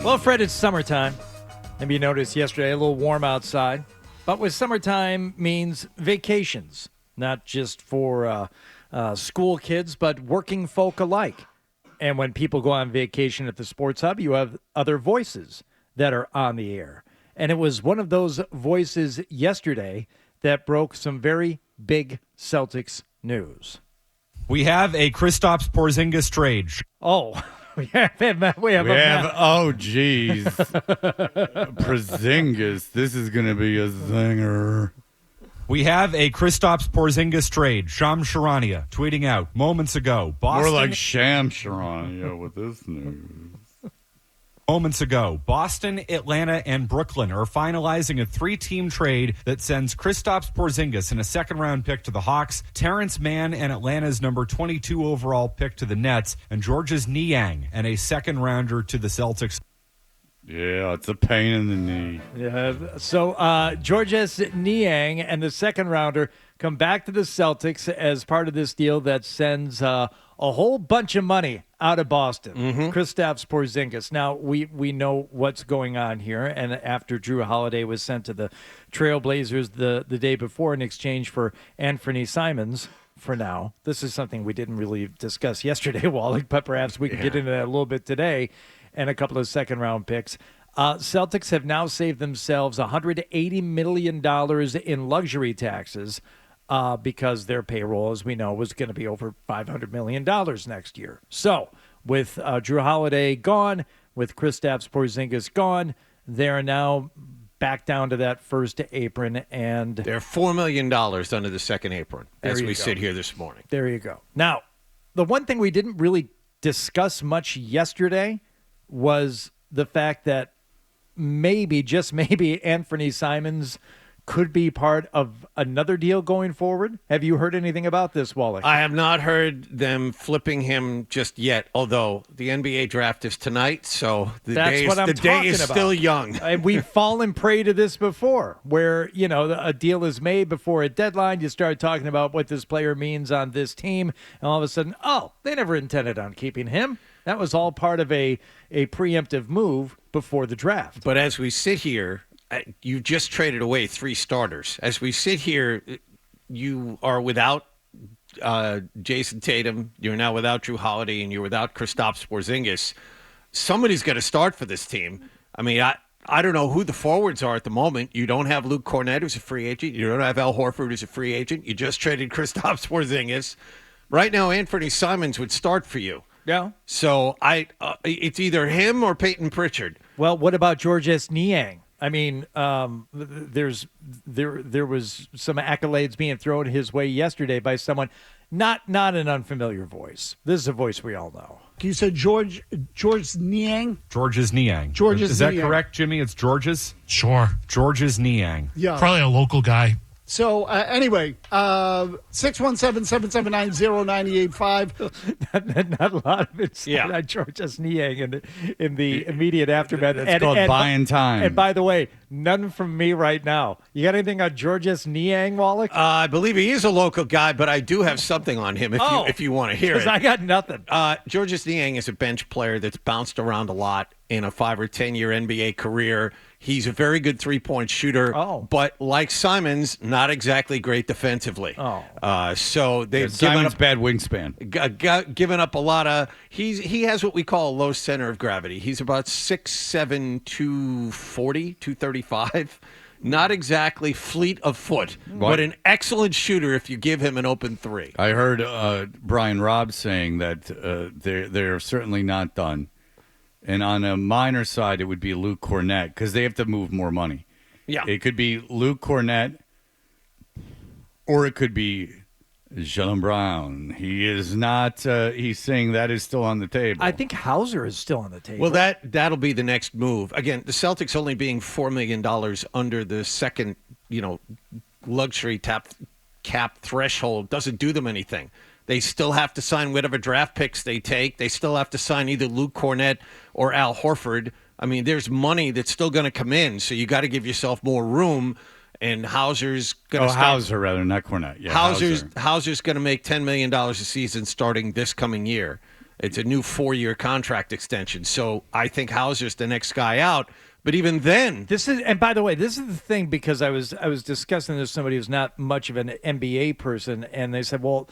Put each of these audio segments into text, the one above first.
Well, Fred, it's summertime. Maybe you noticed yesterday a little warm outside. But with summertime means vacations, not just for school kids, but working folk alike. And when people go on vacation at the Sports Hub, you have other voices that are on the air. And it was one of those voices yesterday that broke some very big Celtics news. We have a Kristaps Porzingis trade. Oh, we have oh, geez. Porzingis, this is going to be a zinger. We have a Kristaps Porzingis trade. Sham Charania tweeting out moments ago. Boston, More like Sham Charania with this news. Moments ago, Boston, Atlanta, and Brooklyn are finalizing a 3-team trade that sends Kristaps Porzingis and a second-round pick to the Hawks, Terance Mann and Atlanta's number 22 overall pick to the Nets, and Georges Niang and a second-rounder to the Celtics. Yeah, it's a pain in the knee. Yeah, so Georges Niang and the second-rounder come back to the Celtics as part of this deal that sends a whole bunch of money out of Boston. Kristaps Porzingis. Now, we know what's going on here, and after Drew Holiday was sent to the Trailblazers the day before in exchange for Anthony Simons, for now, this is something we didn't really discuss yesterday, Wallach, but perhaps we can get into that a little bit today, and a couple of second-round picks. Celtics have now saved themselves $180 million in luxury taxes because their payroll, as we know, was going to be over $500 million next year. So with Drew Holiday gone, with Kristaps Porzingis gone, they're now back down to that first apron. And they're $4 million under the second apron as we sit here this morning. There you go. Now, the one thing we didn't really discuss much yesterday was the fact that maybe, just maybe, Anthony Simons could be part of another deal going forward. Have you heard anything about this, Wallach? I have not heard them flipping him just yet, although the NBA draft is tonight, so the day is still young. And we've fallen prey to this before, where, you know, a deal is made before a deadline. You start talking about what this player means on this team, and all of a sudden, oh, they never intended on keeping him. That was all part of a preemptive move before the draft. But as we sit here, you just traded away 3 starters. As we sit here, you are without Jason Tatum. You're now without Drew Holiday, and you're without Kristaps Porzingis. Somebody's got to start for this team. I mean, I don't know who the forwards are at the moment. You don't have Luke Cornett, who's a free agent. You don't have Al Horford, who's a free agent. You just traded Kristaps Porzingis. Right now, Anthony Simons would start for you. Yeah. So it's either him or Peyton Pritchard. Well, what about Georges Niang? I mean, there was some accolades being thrown his way yesterday by someone, not an unfamiliar voice. This is a voice we all know. You said Georges Niang? Georges Niang. Is that correct, Jimmy? It's Georges? Sure. Georges Niang. Yeah. Probably a local guy. So, anyway, 617-779-0985. Not a lot of it said on Georges Niang in the immediate aftermath. It's called buying time. And by the way, none from me right now. You got anything on Georges Niang, Wallach? I believe he is a local guy, but I do have something on him if you want to hear it. I got nothing. Georges Niang is a bench player that's bounced around a lot in a 5 or 10 year NBA career. He's a very good 3-point shooter, but like Simons, not exactly great defensively. So they've given up bad wingspan. Given up a lot of. He has what we call a low center of gravity. He's about 6'7", 240, 235. Not exactly fleet of foot, but an excellent shooter if you give him an open 3. I heard Brian Robb saying that they're certainly not done. And on a minor side, it would be Luke Cornett because they have to move more money. Yeah. It could be Luke Cornett or it could be Jaylen Brown. He is not he's saying that is still on the table. I think Hauser is still on the table. Well, that'll be the next move. Again, the Celtics only being $4 million under the second, luxury cap threshold doesn't do them anything. They still have to sign whatever draft picks they take. They still have to sign either Luke Cornett or Al Horford. I mean, there's money that's still going to come in, so you got to give yourself more room. And Hauser's going to Hauser rather, not Cornett. Yeah, Hauser's going to make $10 million a season starting this coming year. It's a new 4-year contract extension. So I think Hauser's the next guy out. But even then, and by the way, this is the thing, because I was discussing this with somebody who's not much of an NBA person, and they said, well,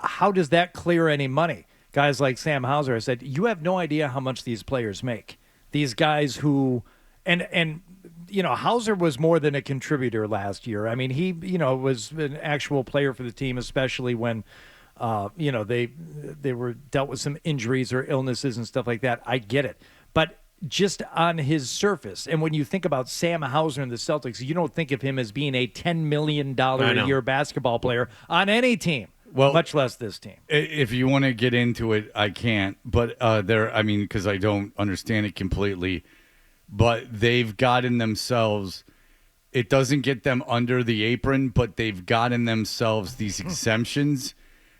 how does that clear any money? Guys like Sam Hauser, I said, you have no idea how much these players make. These guys who, and Hauser was more than a contributor last year. I mean, he, was an actual player for the team, especially when, they were dealt with some injuries or illnesses and stuff like that. I get it. But just on his surface, and when you think about Sam Hauser and the Celtics, you don't think of him as being a $10 million a year basketball player on any team. Well, much less this team. If you want to get into it, I can't. But because I don't understand it completely. But they've gotten themselves, it doesn't get them under the apron, but they've gotten themselves these exemptions.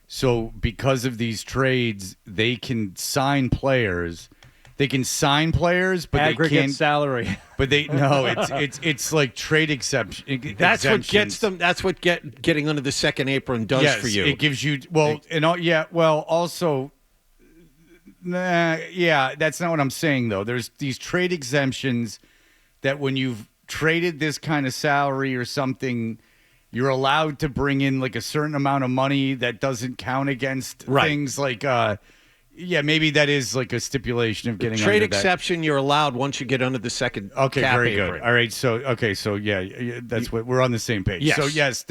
So because of these trades, they can sign players. They can sign players, but aggregate they can't salary. But it's like trade exception. That's what gets them. That's what getting under the second apron does for you. It gives you also. That's not what I'm saying though. There's these trade exemptions that when you've traded this kind of salary or something, you're allowed to bring in like a certain amount of money that doesn't count against things like. Maybe that is like a stipulation of getting trade under exception. That. You're allowed once you get under the second. Okay, cap very apron. good. All right, so that's what we're on the same page. Yes. So yes,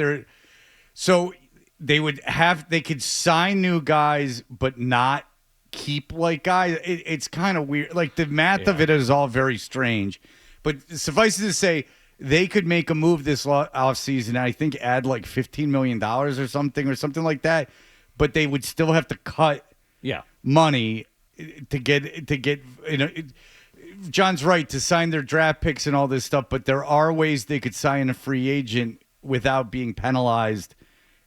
so they could sign new guys, but not keep like guys. It's kind of weird. Like the math of it is all very strange. But suffice it to say, they could make a move this offseason. I think add like $15 million or something like that. But they would still have to cut. Yeah. Money to get John's right to sign their draft picks and all this stuff, but there are ways they could sign a free agent without being penalized.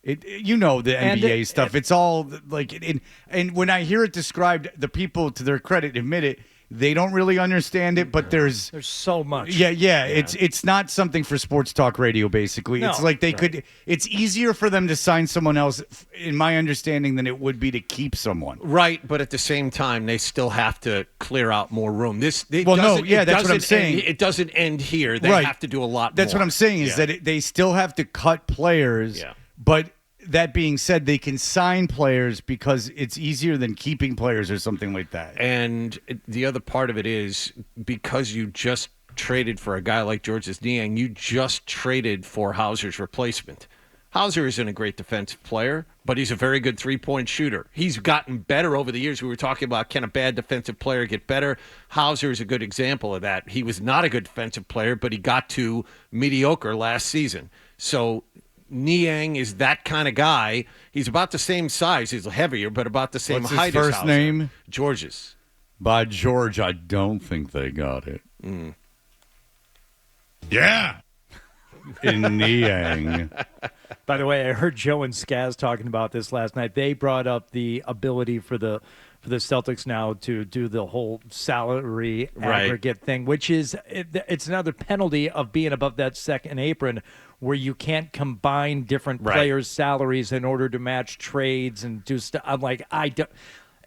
The NBA stuff. It's all like and when I hear it described, the people, to their credit, admit it. They don't really understand it, but there's so much. Yeah. It's not something for sports talk radio. Basically, No, it's like they could. It's easier for them to sign someone else, in my understanding, than it would be to keep someone. Right, but at the same time, they still have to clear out more room. That's what I'm saying. It doesn't end here. They have to do a lot. That's more. what I'm saying is that they still have to cut players. Yeah. But that being said, they can sign players because it's easier than keeping players or something like that. And the other part of it is because you just traded for a guy like Georges Niang, you just traded for Hauser's replacement. Hauser isn't a great defensive player, but he's a very good three-point shooter. He's gotten better over the years. We were talking about, can a bad defensive player get better? Hauser is a good example of that. He was not a good defensive player, but he got to mediocre last season. So Niang is that kind of guy. He's about the same size. He's heavier, but about the same What's height his as first Hauser. name? Georges. By George, I don't think they got it. Yeah. In Niang. By the way, I heard Joe and Skaz talking about this last night. They brought up the ability for the Celtics now to do the whole salary aggregate thing, which is it's another penalty of being above that second apron, where you can't combine different players' salaries in order to match trades and do stuff. I'm like, I don't.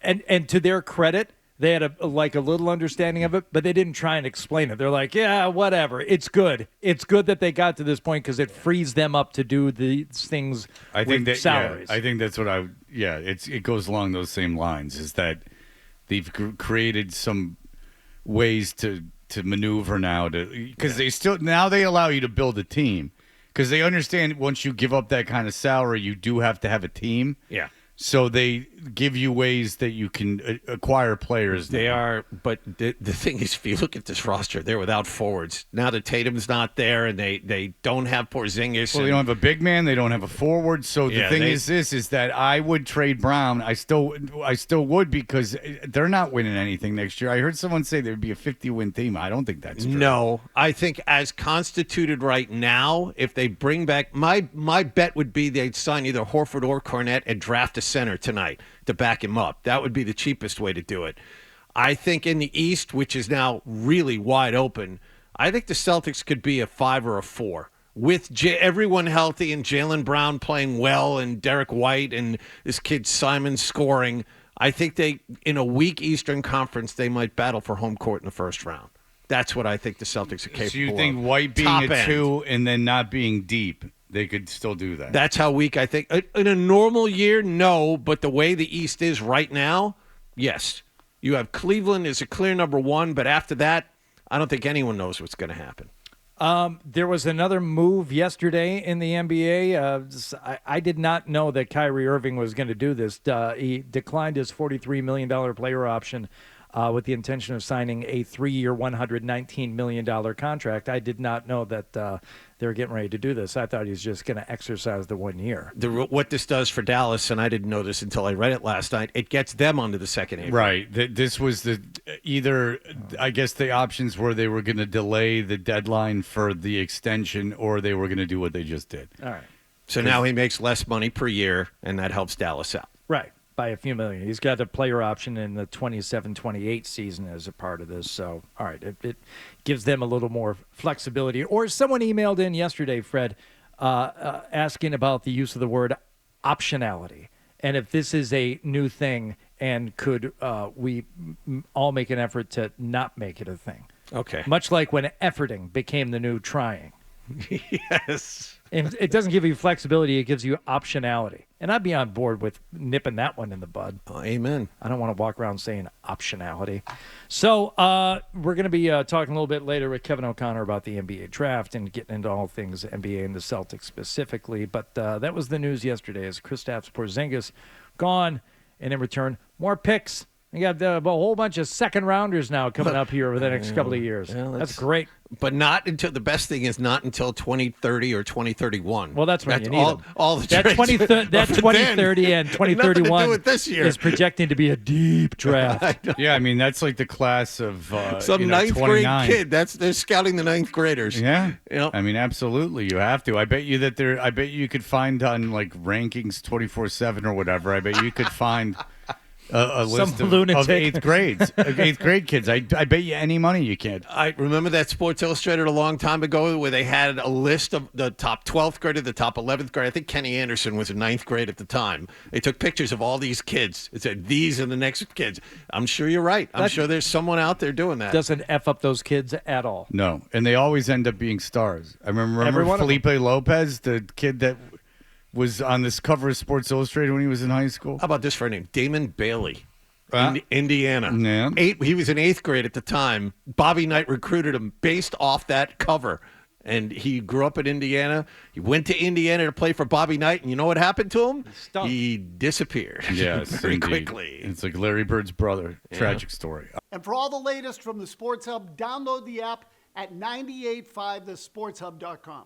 And to their credit, they had a little understanding of it, but they didn't try and explain it. They're like, yeah, whatever. It's good. It's good that they got to this point because it frees them up to do these things with salaries. I think that's what it goes along those same lines, is that they've created some ways to maneuver now because they allow you to build a team because they understand once you give up that kind of salary, you do have to have a team. Yeah. So they give you ways that you can acquire players. They are, but the thing is, if you look at this roster, they're without forwards. Now that Tatum's not there and they don't have Porzingis. Well, they don't have a big man. They don't have a forward. So the thing is that I would trade Brown. I still would because they're not winning anything next year. I heard someone say there would be a 50-win team. I don't think that's true. No, I think as constituted right now, if they bring back, my bet would be they'd sign either Horford or Cornette and draft a center tonight to back him up. That would be the cheapest way to do it. I think in the East, which is now really wide open, I think the Celtics could be a 5 or a 4 with everyone healthy and Jaylen Brown playing well and Derek White and this kid Simon scoring. I think in a weak Eastern Conference, they might battle for home court in the first round. That's what I think the Celtics are capable of. So you think White being Top a end. 2 and then not being deep, they could still do that? That's how weak I think. In a normal year, no. But the way the East is right now, yes. You have Cleveland as a clear number 1, but after that, I don't think anyone knows what's going to happen. There was another move yesterday in the NBA. I did not know that Kyrie Irving was going to do this. He declined his $43 million player option with the intention of signing a 3-year, $119 million contract. I did not know that they were getting ready to do this. I thought he was just going to exercise the 1 year. What this does for Dallas, and I didn't know this until I read it last night, it gets them onto the second apron. Right. This was I guess the options were they were going to delay the deadline for the extension or they were going to do what they just did. All right. So now he makes less money per year, and that helps Dallas out. Right. By a few million. He's got a player option in the 27-28 season as a part of this. So, all right, it gives them a little more flexibility. Or someone emailed in yesterday, Fred, asking about the use of the word optionality. And if this is a new thing, and could we all make an effort to not make it a thing? Okay. Much like when efforting became the new trying. Yes. And it doesn't give you flexibility, it gives you optionality. And I'd be on board with nipping that one in the bud. Oh, amen. I don't want to walk around saying optionality. So we're going to be talking a little bit later with Kevin O'Connor about the NBA draft and getting into all things NBA and the Celtics specifically. But that was the news yesterday as Kristaps Porzingis gone, and in return, more picks. You got a whole bunch of second-rounders now coming up here over the next couple of years. Yeah, that's great. But not until the best thing is not until 2030 or 2031. Well, that's when you need all, them. all the That trades 2030 and nothing to 2031 do with this year. is projecting to be a deep draft. Yeah, I mean, that's like the class of Some ninth grade 29. kid. They're scouting the ninth graders. Yeah, Yep. I mean, absolutely, you have to. I bet you could find on like rankings 24/7 or whatever. I bet you could find a list of lunatic. 8th grade kids. I bet you any money you can. I remember that Sports Illustrated a long time ago where they had a list of the top 12th grader, the top 11th grade. I think Kenny Anderson was in ninth grade at the time. They took pictures of all these kids. It said, these are the next kids. I'm sure you're right. I'm sure there's someone out there doing that. Doesn't F up those kids at all. No, and they always end up being stars. I Every remember one of them. Felipe Lopez, the kid that was on this cover of Sports Illustrated when he was in high school. How about this for a name? Damon Bailey. Uh, Indiana. Yeah. He was in 8th grade at the time. Bobby Knight recruited him based off that cover. And he grew up in Indiana. He went to Indiana to play for Bobby Knight. And you know what happened to him? He disappeared. Yes, very indeed. quickly. It's like Larry Bird's brother. Tragic story. And for all the latest from the Sports Hub, download the app at 985thesportshub.com.